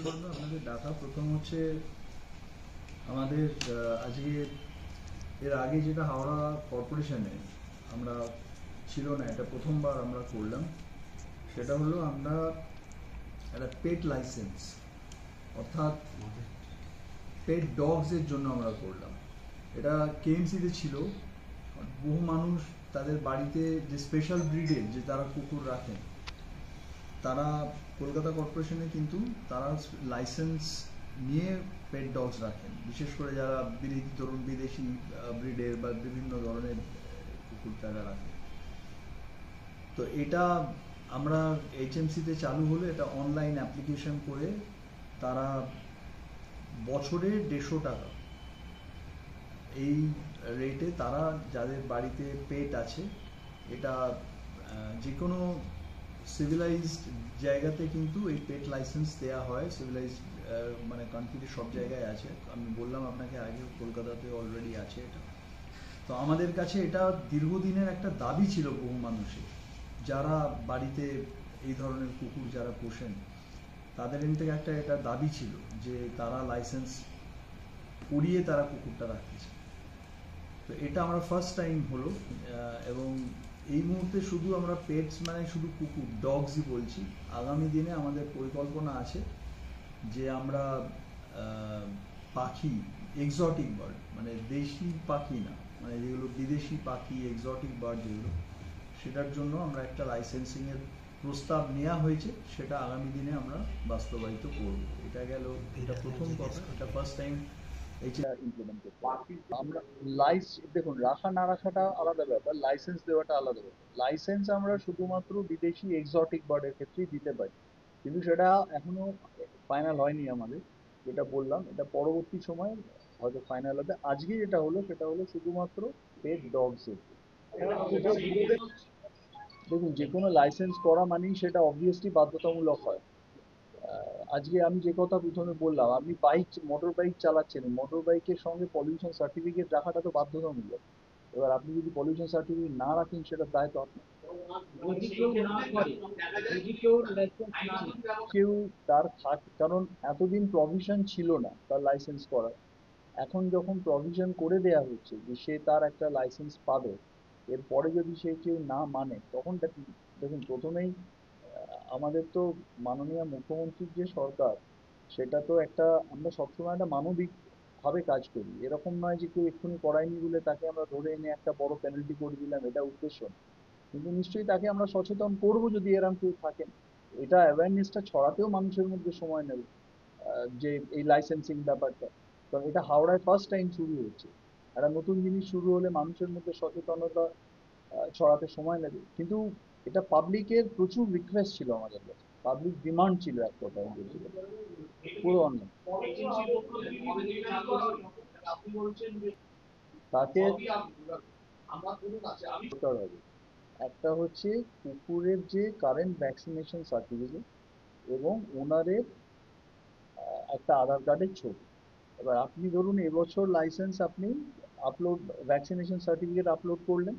জন্য আপনাদের ডাকা প্রথম হচ্ছে আমাদের আজকে এর আগে যেটা হাওড়া কর্পোরেশনে আমরা ছিল না, এটা প্রথমবার আমরা করলাম। সেটা হলো আমরা একটা পেট লাইসেন্স অর্থাৎ পেট ডগসের জন্য আমরা করলাম। এটা কেএমসিতে ছিল। বহু মানুষ তাদের বাড়িতে যে স্পেশাল ব্রিডের যে তারা কুকুর রাখেন, তারা কলকাতা কর্পোরেশনে কিন্তু তারা লাইসেন্স নিয়ে পেট ডগস রাখেন, বিশেষ করে যারা ধরুন বিদেশি ব্রিডের বা বিভিন্ন ধরনের কুকুর তারা রাখেন। তো এটা আমরা এইচএমসিতে চালু হলে এটা অনলাইন অ্যাপ্লিকেশন করে তারা বছরে 150 টাকা এই রেটে তারা যাদের বাড়িতে পেট আছে, এটা যে কোনো সিভিলাইজড জায়গাতে কিন্তু এই পেট লাইসেন্স দেওয়া হয়। সিভিলাইজড মানে কান্ট্রিতে সব জায়গায় আছে। আমি বললাম আপনাকে আগে, কলকাতাতে অলরেডি আছে এটা। তো আমাদের কাছে এটা দীর্ঘদিনের একটা দাবি ছিল বহু মানুষের, যারা বাড়িতে এই ধরনের কুকুর যারা পোষেন তাদের থেকে একটা এটা দাবি ছিল যে তারা লাইসেন্স করিয়ে তারা কুকুরটা রাখতেছে। তো এটা আমরা ফার্স্ট টাইম হলো। এবং এই মুহূর্তে শুধু আমরা পেটস মানে শুধু কুকুর ডগসই বলছি। আগামী দিনে আমাদের পরিকল্পনা আছে যে আমরা পাখি, এক্সোটিক বার্ড মানে দেশি পাখি না, মানে যেগুলো বিদেশি পাখি এক্সোটিক বার্ড যেগুলো, সেটার জন্য আমরা একটা লাইসেন্সিংয়ের প্রস্তাব নেওয়া হয়েছে। সেটা আগামী দিনে আমরা বাস্তবায়িত করব। এটা গেল, এটা প্রথম কথা, এটা ফার্স্ট টাইম ইমপ্লিমেন্ট করতে। আমরা দেখুন, রাখা না রাখাটা আলাদা ব্যাপার, লাইসেন্স দেওয়াটা আলাদা ব্যাপার। লাইসেন্স আমরা শুধুমাত্র বিদেশি এক্সোটিক বার্ডের ক্ষেত্রেই দিতে পারি, কিন্তু সেটা এখনো ফাইনাল হয়নি আমাদের। যেটা বললাম, এটা পরবর্তী সময় হয়তো ফাইনাল হবে। আজকে যেটা হলো সেটা হলো শুধুমাত্র পেট ডগসের। দেখুন, যে কোনো লাইসেন্স করা মানেই সেটা অবভিয়াসলি বাধ্যতামূলক হয়। আজকে আমি যে কথা প্রথমে বললাম, আপনি মোটর বাইক চালাচ্ছেন, মোটর বাইকের সঙ্গে পলিউশন সার্টিফিকেট রাখাটা তো বাধ্যতামূলক। এবার আপনি যদি পলিউশন সার্টিফিকেট না রাখেন, সেটা দায় তো আপনার। কেউ তার কারণ এতদিন প্রভিশন ছিল না তার লাইসেন্স করার। এখন যখন প্রভিশন করে দেয়া হচ্ছে যে সে তার একটা লাইসেন্স পাবে, এরপরে যদি সে কেউ না মানে তখন দেখুন, প্রথমেই আমাদের তো মাননীয় মুখ্যমন্ত্রীর যে সরকার, সেটা তো একটা, আমরা সবসময় একটা মানবিক ভাবে কাজ করি। এরকম নয় যে কেউ এক্ষুনি করায়নি বলে তাকে আমরা ধরে এনে একটা বড় পেনাল্টি করে দিলাম, এটা উদ্দেশ্য না। কিন্তু নিশ্চয়ই তাকে আমরা সচেতন করব যদি এরকম কেউ থাকেন। এটা অ্যাওয়ারনেসটা ছড়াতেও মানুষের মধ্যে সময় নেবে। যে এই লাইসেন্সিং ব্যাপারটা, কারণ এটা হাওড়ায় ফার্স্ট টাইম শুরু হচ্ছে। একটা নতুন জিনিস শুরু হলে মানুষের মধ্যে সচেতনতা ছড়াতে সময় নেবে। কিন্তু এটা পাবলিকের প্রচুর রিকোয়েস্ট ছিল আমাদের কাছে, পাবলিক ডিমান্ড ছিল এক কথায় বলতে গেলে। পুরো অন্যায় তাকে দরকার হবে। একটা হচ্ছে কুকুরের যে কারেন্ট ভ্যাকসিনেশন সার্টিফিকেট এবং ওনারের একটা আধার কার্ডের ছবি। এবার আপনি ধরুন এবছর লাইসেন্স আপনি আপলোড, ভ্যাকসিনেশন সার্টিফিকেট আপলোড করলেন,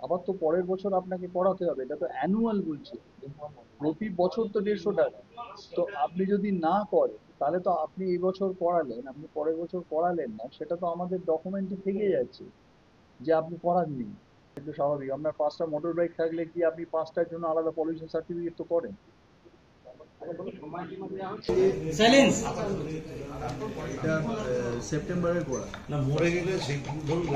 আবার তো পরের বছর আপনাকে করাতে হবে। এটা তো অ্যানুয়াল বলছে, প্রতি বছর তো 150 টাকা। তো আপনি যদি না করেন তাহলে তো আপনি এই বছর করালেন, আপনি পরের বছর করালেন না, সেটা তো আমাদের ডকুমেন্টে থেকে যাচ্ছে যে আপনি করাননি। কিন্তু স্বাভাবিক, আপনার 5টা মোটর বাইক থাকলে কি আপনি 5টার জন্য আলাদা পলিউশন সার্টিফিকেট তো করেন? এটা সেপ্টেম্বরের গোড়া। না, মরে গেলে সেই ধরুন